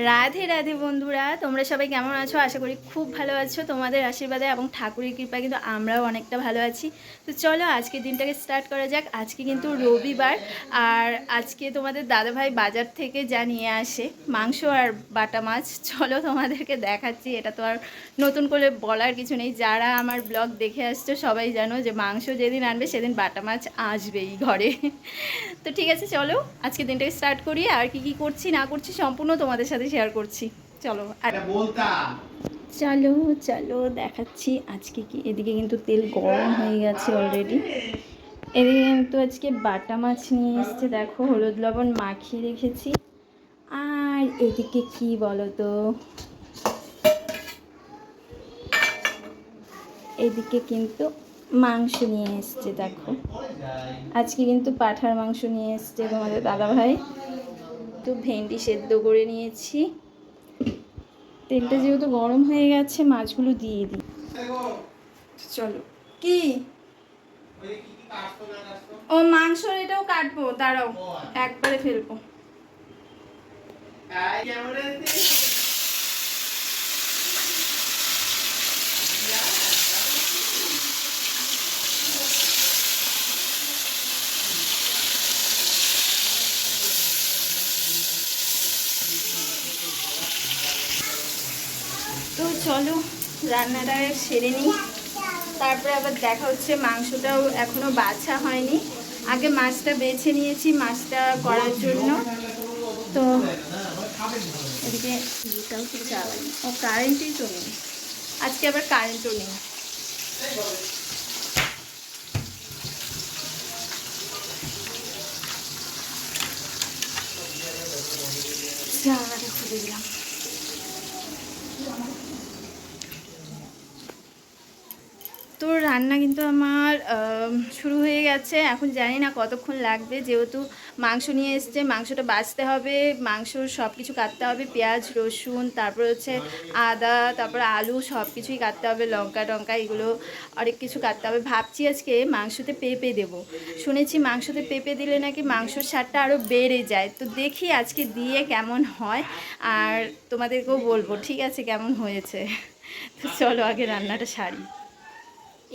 রাধে রাধে বন্ধুরা, তোমরা সবাই কেমন আছো? আশা করি খুব ভালো আছো। তোমাদের আশীর্বাদে এবং ঠাকুরের কৃপায় কিন্তু আমরাও অনেকটা ভালো আছি। তো চলো আজকে দিনটাকে স্টার্ট করা যাক। আজকে কিন্তু রবিবার, আর আজকে তোমাদের দাদাভাই বাজার থেকে যা নিয়ে আসে মাংস আর বাটা মাছ, চলো তোমাদেরকে দেখাচ্ছি। এটা তো আর নতুন করে বলার কিছু নেই, যারা আমার ব্লগ দেখে আসছো সবাই জানো যে মাংস যেদিন আনবে সেদিন বাটা মাছ আসবেই ঘরে। তো ঠিক আছে, চলো আজকে দিনটাকে স্টার্ট করি। আর কি কি করছি না করছি সম্পূর্ণ তোমাদের সাথে শেয়ার করছি। চলো আর চলো চলো দেখাচ্ছি আজকে কি। এদিকে কিন্তু তেল গরম হয়ে গেছে অলরেডি। এদিকে কিন্তু আজকে বাটা মাছ নিয়ে এসছে, দেখো হলুদ লবণ মাখিয়ে রেখেছি। আর এদিকে কি বলো তো, এদিকে কিন্তু মাংস নিয়ে এসছে, দেখো আজকে কিন্তু পাঁঠার মাংস নিয়ে এসছে তোমাদের দাদাভাই। তো ভেন্ডি সেদ্ধ করে নিয়েছি। তেলটা যেহেতু গরম হয়ে গেছে, মাছগুলো দিয়ে দিই। চলো কি ও মাংস এটাও কাটবো, দাঁড়াও একবারে ফেলবো। তো চলো রান্নাটা সেরে নিই, তারপরে আবার দেখা হচ্ছে। মাংসটাও এখনও বাছা হয়নি, আগে মাছটা বেছে নিয়েছি মাছটা করার জন্য। তো এদিকে এটাও তো চালাই, ও কারেন্টই তো নেই আজকে, আবার কারেন্টও নেই। জানালাটা খুলে দিলাম। তো রান্না কিন্তু আমার শুরু হয়ে গেছে। এখন জানি না কতক্ষণ লাগবে, যেহেতু মাংস নিয়ে এসছে, মাংসটা বাছতে হবে, মাংস সব কিছু কাটতে হবে, পেঁয়াজ রসুন, তারপর হচ্ছে আদা, তারপর আলু সব কিছুই কাটতে হবে, লঙ্কা টঙ্কা এগুলো অনেক কিছু কাটতে হবে। ভাবছি আজকে মাংসতে পেঁপে দেবো, শুনেছি মাংসতে পেঁপে দিলে নাকি মাংসর স্বাদটা আরও বেড়ে যায়। তো দেখি আজকে দিয়ে কেমন হয়, আর তোমাদেরকেও বলবো ঠিক আছে কেমন হয়েছে। তো চলো আগে রান্নাটা সারি।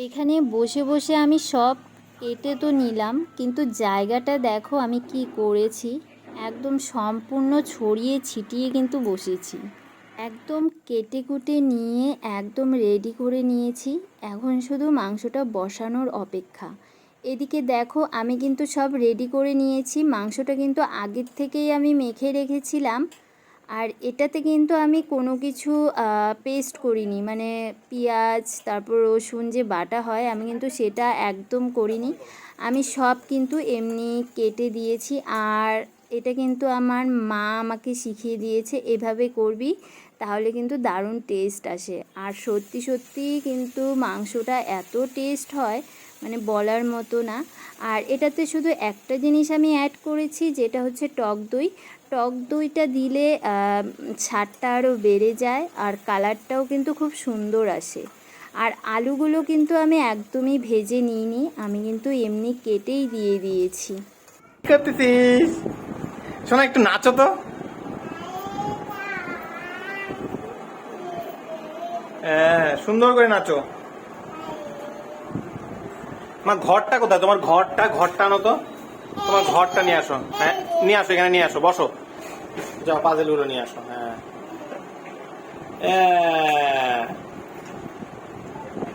এখানে বসে বসে আমি সব কেটে তো নিলাম, কিন্তু জায়গাটা দেখো আমি কি করেছি। একদম সম্পূর্ণ ছড়িয়ে ছিটিয়ে কিন্তু বসেছি। একদম কেটে কুটে নিয়ে একদম রেডি করে নিয়েছি। এখন শুধু মাংসটা বসানোর অপেক্ষা। এদিকে দেখো আমি কিন্তু সব রেডি করে নিয়েছি। মাংসটা কিন্তু আগের থেকেই আমি মেখে রেখেছিলাম। আর এটাতে কিন্তু আমি কোনো কিছু পেস্ট করিনি, মানে পেঁয়াজ তারপর রসুন যে বাটা হয় আমি কিন্তু সেটা একদম করিনি। আমি সব কিন্তু এমনি কেটে দিয়েছি। আর এটা কিন্তু আমার মা আমাকে শিখিয়ে দিয়েছে, এভাবে করবি তাহলে কিন্তু দারুণ টেস্ট আসে। আর সত্যি সত্যি কিন্তু মাংসটা এত টেস্ট হয় মানে বলার মতো না। আর এটাতে শুধু একটা জিনিস আমি অ্যাড করেছি, যেটা হচ্ছে টক দই। টক দইটা দিলে স্বাদটা আরও বেড়ে যায়, আর কালারটাও কিন্তু খুব সুন্দর আসে। আর আলুগুলো কিন্তু আমি একদমই ভেজে নিইনি, আমি কিন্তু এমনি কেটেই দিয়ে দিয়েছি। করতেছিস শোনা, একটু নাচো তো। হ্যাঁ, সুন্দর করে নাচো। মা ঘরটা কোথায় তোমার? ঘরটা আনো তো, তোমার ঘরটা নিয়ে আসো। হ্যাঁ নিয়ে আসো, এখানে নিয়ে আসো, বসো। যাও পাজেলগুলো নিয়ে আসো। হ্যাঁ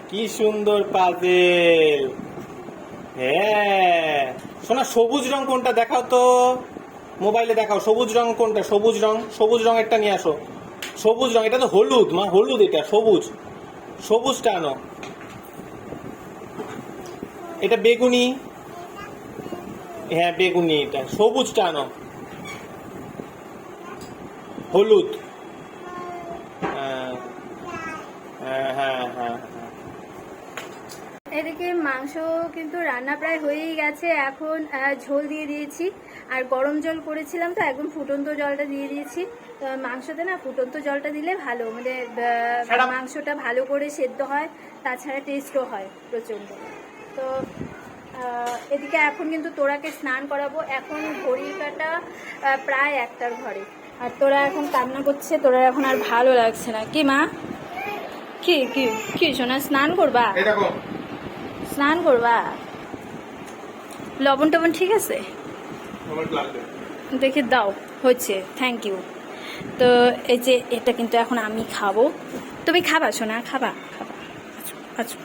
কি সুন্দর পাজেল। হ্যাঁ শোনা, সবুজ রং কোনটা দেখাও তো, মোবাইলে দেখাও। সবুজ রং কোনটা? সবুজ রঙেরটা নিয়ে আসো। সবুজ রং, এটা তো হলুদ মা, হলুদ এটা। সবুজটা আনো। এটা বেগুনি। হ্যাঁ বেগুনি, এটা সবুজটা আনো। হলুদ। হ্যাঁ হ্যাঁ হ্যাঁ হ্যাঁ। এদিকে মাংস কিন্তু রান্না প্রায় হয়েই গেছে। এখন ঝোল দিয়ে দিয়েছি, আর গরম জল করেছিলাম তো একদম ফুটন্ত জলটা দিয়ে দিয়েছি। মাংসতে না ফুটন্ত জলটা দিলে ভালো, মানে মাংসটা ভালো করে সেদ্ধ হয়, তাছাড়া টেস্টও হয় প্রচণ্ড। তো এদিকে এখন কিন্তু তোরাকে স্নান করাবো। এখন ঘড়ির কাঁটা প্রায় 1টার ঘরে। আর তোরা এখন কান্না করছে, তোরা এখন আর ভালো লাগছে না। কি মা, কি কি কি শোনা, স্নান করবা? স্নান করবা? লবণ টবণ ঠিক আছে? দেখে দাও, হচ্ছে, থ্যাংক ইউ। তো এই যে এটা কিন্তু এখন আমি খাবো। তুমি খাবা সোনা? খাবা খাবা, আচ্ছা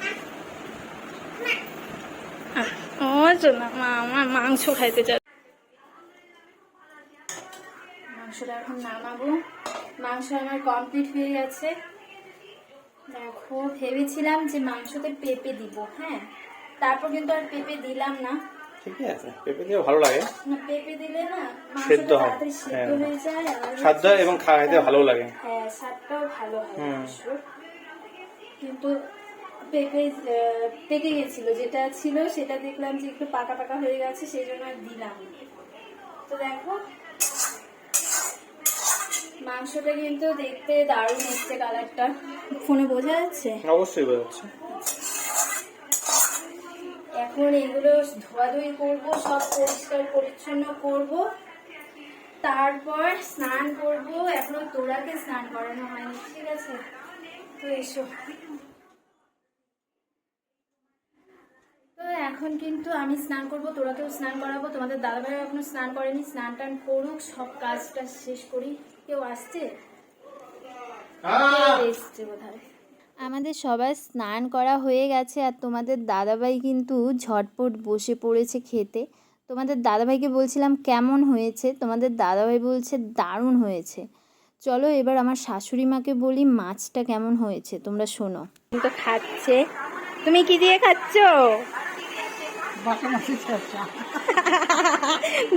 ও সোনা, মা আমার মাংস খাইতে চাই। মাংসটা এখন নামাবো। মাংস আমার কমপ্লিট হয়ে গেছে। দেখো, ভেবেছিলাম যে মাংসতে পেঁপে দিব, হ্যাঁ, তারপর কিন্তু আর পেঁপে দিলাম না। ঠিকই আছে, পেঁপে দিয়ে ভালো লাগে, না, পেঁপে দিলে না সেদ্ধ মাংসটা হয়, তাড়াতাড়ি সেদ্ধ হ্যাঁ, হয়ে যায় আর স্বাদ হয় এবং খাইতে ভালো লাগে। হ্যাঁ, স্বাদটাও ভালো হয় হুম। মাংসর। কিন্তু পেঁপে পেকে গেছিল, যেটা ছিল সেটা দেখলাম যে একটু পাকা পাকা হয়ে গেছে, সেই জন্য আর দিলাম না। তো দেখো, মাংসটা কিন্তু দেখতে দারুণ এসছে, কালারটা ফোনে বোঝা যাচ্ছে। অবশ্যই বোঝা যাচ্ছে। এখন এগুলো ধোয়াধুয়ি করব, সব পরিষ্কার পরিচ্ছন্ন করব, তারপর স্নান করব। এখনো তোরাকে স্নান করানো হয়নি, ঠিক আছে? তো এসো। তো এখন কিন্তু আমি স্নান করব, তোরাকেও স্নান করাবো। তোমাদের দাদাভাই এখনো স্নান করেনি, স্নান টান করুক, সব কাজটা শেষ করি। কেউ আসছে? কেউ এসছে বোধহয়। আমাদের সবার স্নান করা হয়ে গেছে আর তোমাদের দাদাভাই কিন্তু ঝটপট বসে পড়েছে খেতে। তোমাদের দাদাভাইকে বলছিলাম কেমন হয়েছে, তোমাদের দাদাভাই বলছে দারুণ হয়েছে। চলো এবার আমার শাশুড়ি মাকে বলি মাছটা কেমন হয়েছে, তোমরা শোনো। তো খাচ্ছে। তুমি কি দিয়ে খাচ্ছো?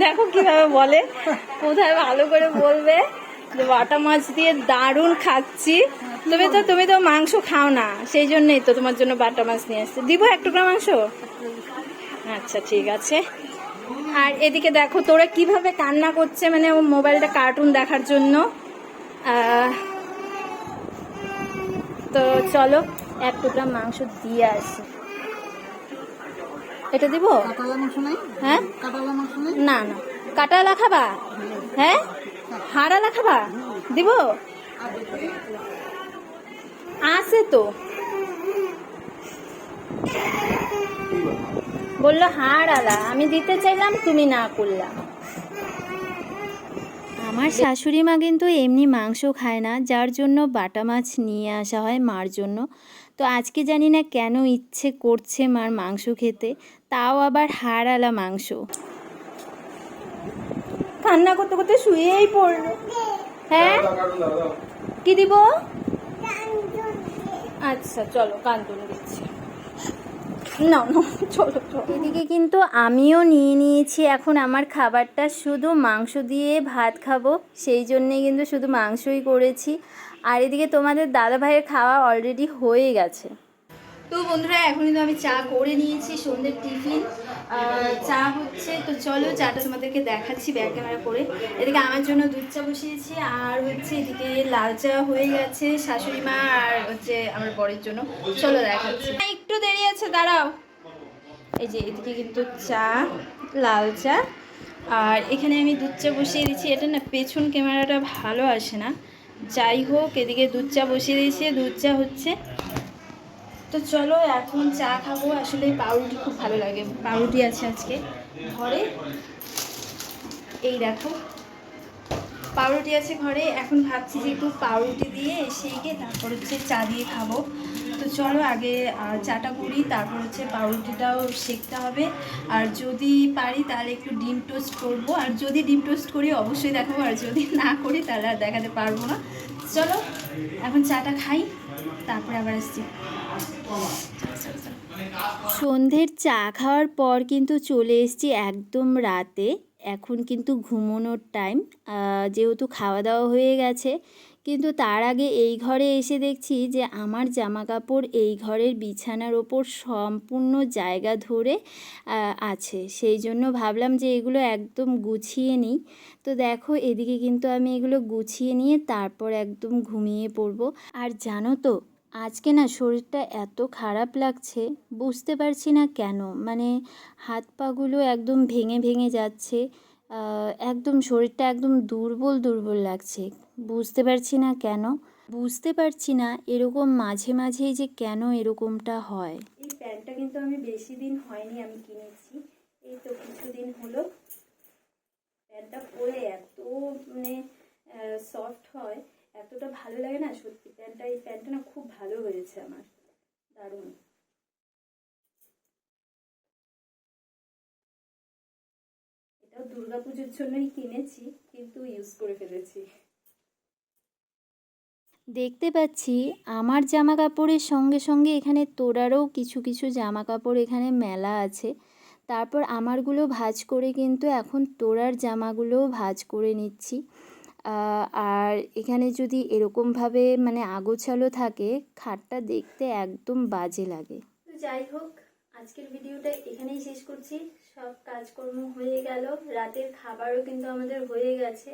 দেখো কিভাবে বলে, কোথায় ভালো করে বলবে যে বাটা মাছ দিয়ে দারুণ খাচ্ছি। তুমি তো মাংস খাও না, সেই জন্যই তো তোমার জন্য বাটা মাছ নিয়ে আসছে। দিব এক টুকরা মাংস? আচ্ছা ঠিক আছে। আর এদিকে দেখো তোরা কিভাবে কান্না করছে, মানে ও মোবাইলটা কার্টুন দেখার জন্য। তো চলো এক টুকরা মাংস দিয়ে আসি। এটা দিব? হ্যাঁ, না না, কাটালা খাবা? হ্যাঁ, হাড়ালা খাবা? দিব? আছে তো, বললো হাড়ালা, আমি দিতে চাইলাম, তুমি না করলাম। আমার শাশুড়ি মা কিন্তু এমনি মাংস খায় না, যার জন্য বাটা মাছ নিয়ে আসা হয় মার জন্য। তো আজকে জানি না কেন ইচ্ছে করছে মার মাংস খেতে, তাও আবার হাড়ালা মাংস। কান্না করতে করতে শুয়েই পড়লো। হ্যাঁ, কি দিব? আচ্ছা চলো, কান্তন দিচ্ছি। না না, চলো চলো। এদিকে কিন্তু আমিও নিয়ে নিয়েছি এখন আমার খাবারটা, শুধু মাংস দিয়ে ভাত খাবো, সেই জন্যে কিন্তু শুধু মাংসই করেছি। আর এদিকে তোমাদের দাদা ভাইয়ের খাওয়া অলরেডি হয়ে গেছে। তো বন্ধুরা, এখন কিন্তু আমি চা করে নিয়েছি, সন্ধ্যের টিফিন চা হচ্ছে। তো চলো চাটা তোমাদেরকে দেখাচ্ছি ব্যাক ক্যামেরা করে। এদিকে আমার জন্য দুধ চা বসিয়েছি, আর হচ্ছে এদিকে লাল চা হয়ে গেছে শাশুড়ি মা আর হচ্ছে আমার বরের জন্য। চলো দেখাচ্ছি, একটু দেরি আছে, দাঁড়াও। এই যে এদিকে কিন্তু চা, লাল চা, আর এখানে আমি দুধ চা বসিয়ে দিচ্ছি। এটা না পেছন ক্যামেরাটা ভালো আসে না, যাই হোক এদিকে দুধ চা বসিয়ে দিয়েছি, দুধ চা হচ্ছে। তো চলো এখন চা খাবো। আসলে পাউরুটি খুব ভালো লাগে, পাউরুটি আছে আজকে ঘরে, এই দেখো পাউরুটি আছে ঘরে। এখন ভাবছি যে একটু পাউরুটি দিয়ে সেঁকে তারপর হচ্ছে চা দিয়ে খাবো। তো চলো আগে চাটা করি, তারপর হচ্ছে পাউরুটিটাও সেঁকতে হবে। আর যদি পারি তাহলে একটু ডিম টোস্ট করবো, আর যদি ডিম টোস্ট করি অবশ্যই দেখাবো, আর যদি না করি তাহলে আর দেখাতে পারবো না। চলো এখন চাটা খাই, তারপরে আবার আসছি। সন্ধ্যের চা খাওয়ার পর কিন্তু চলে এসেছি একদম রাতে। এখন কিন্তু ঘুমোনোর টাইম, যেহেতু খাওয়া দাওয়া হয়ে গেছে। কিন্তু তার আগে এই ঘরে এসে দেখছি যে আমার জামা কাপড় এই ঘরের বিছানার ওপর সম্পূর্ণ জায়গা ধরে আছে, সেই জন্য ভাবলাম যে এগুলো একদম গুছিয়ে নিই। তো দেখো এদিকে কিন্তু আমি এগুলো গুছিয়ে নিয়ে তারপর একদম ঘুমিয়ে পড়বো। আর জানো তো আজকে না শরীরটা এত খারাপ লাগছে, বুঝতে পারছি না কেন, মানে হাত পাগুলো একদম ভেঙে ভেঙে যাচ্ছে। একদম শরীরটা একদম দুর্বল দুর্বল লাগছে। বুঝতে পারছি না কেন, বুঝতে পারছি না এরকম মাঝে মাঝেই যে কেন এরকমটা হয়। এই প্যান্টটা কিন্তু আমি বেশি দিন হয়নি আমি কিনেছি, এই তো কিছুদিন হলো। প্যান্টটা পরে এত মানে সফট হয়, এতটা ভালো লাগে না সত্যি। এই প্যান্টটা না খুব ভালো হয়েছে আমার, দারুণ। এটাও দুর্গাপুজোর জন্যই কিনেছি, কিন্তু ইউজ করে ফেলেছি। দেখতে পাচ্ছি আমার জামা কাপড়ের সঙ্গে সঙ্গে এখানে তোরারও কিছু কিছু জামা কাপড় এখানে মেলা আছে। তারপর আমারগুলো ভাঁজ করে কিন্তু এখন তোরার জামাগুলোও ভাঁজ করে নিচ্ছি। আর এখানে যদি এরকমভাবে মানে আগোছালো থাকে, খাটটা দেখতে একদম বাজে লাগে। তো যাই হোক, আজকের ভিডিওটা এখানেই শেষ করছি। সব কাজকর্ম হয়ে গেল, রাতের খাবারও কিন্তু আমাদের হয়ে গেছে।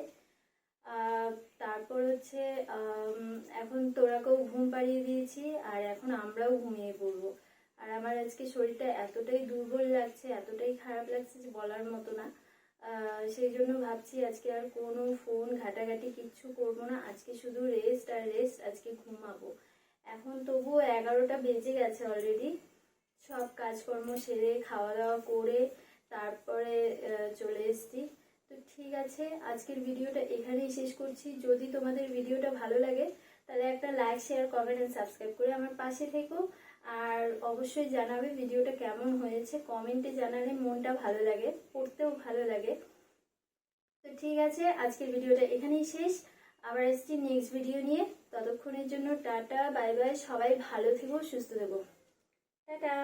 তারপর হচ্ছে এখন তোরাকেও ঘুম পাড়িয়ে দিয়েছি, আর এখন আমরাও ঘুমিয়ে পড়বো। আর আমার আজকে শরীরটা এতটাই দুর্বল লাগছে, এতটাই খারাপ লাগছে যে বলার মতো না। সেই জন্য ভাবছি আজকে আর কোনো ফোন ঘাটাঘাটি কিচ্ছু করবো না, আজকে শুধু রেস্ট আর রেস্ট, আজকে ঘুমাবো। এখন তবুও 11টা বেজে গেছে অলরেডি। সব কাজকর্ম সেরে খাওয়া দাওয়া করে তারপরে চলে এসেছি। তো ঠিক আছে, আজকের ভিডিওটা এখানেই শেষ করছি। যদি তোমাদের ভিডিওটা ভালো লাগে তাহলে একটা like, share, comment and subscribe করে আমার পাশে থেকো। আর অবশ্যই জানাবে ভিডিওটা কেমন হয়েছে, কমেন্টে জানালে মনটা ভালো লাগে, পড়তেও ভালো লাগে। তো ঠিক আছে, আজকের ভিডিওটা এখানেই শেষ। আবার আসছি নেক্সট ভিডিও নিয়ে। ততক্ষণের জন্য টাটা, বাই বাই। সবাই ভালো থেকো, সুস্থ থেকো। টাটা।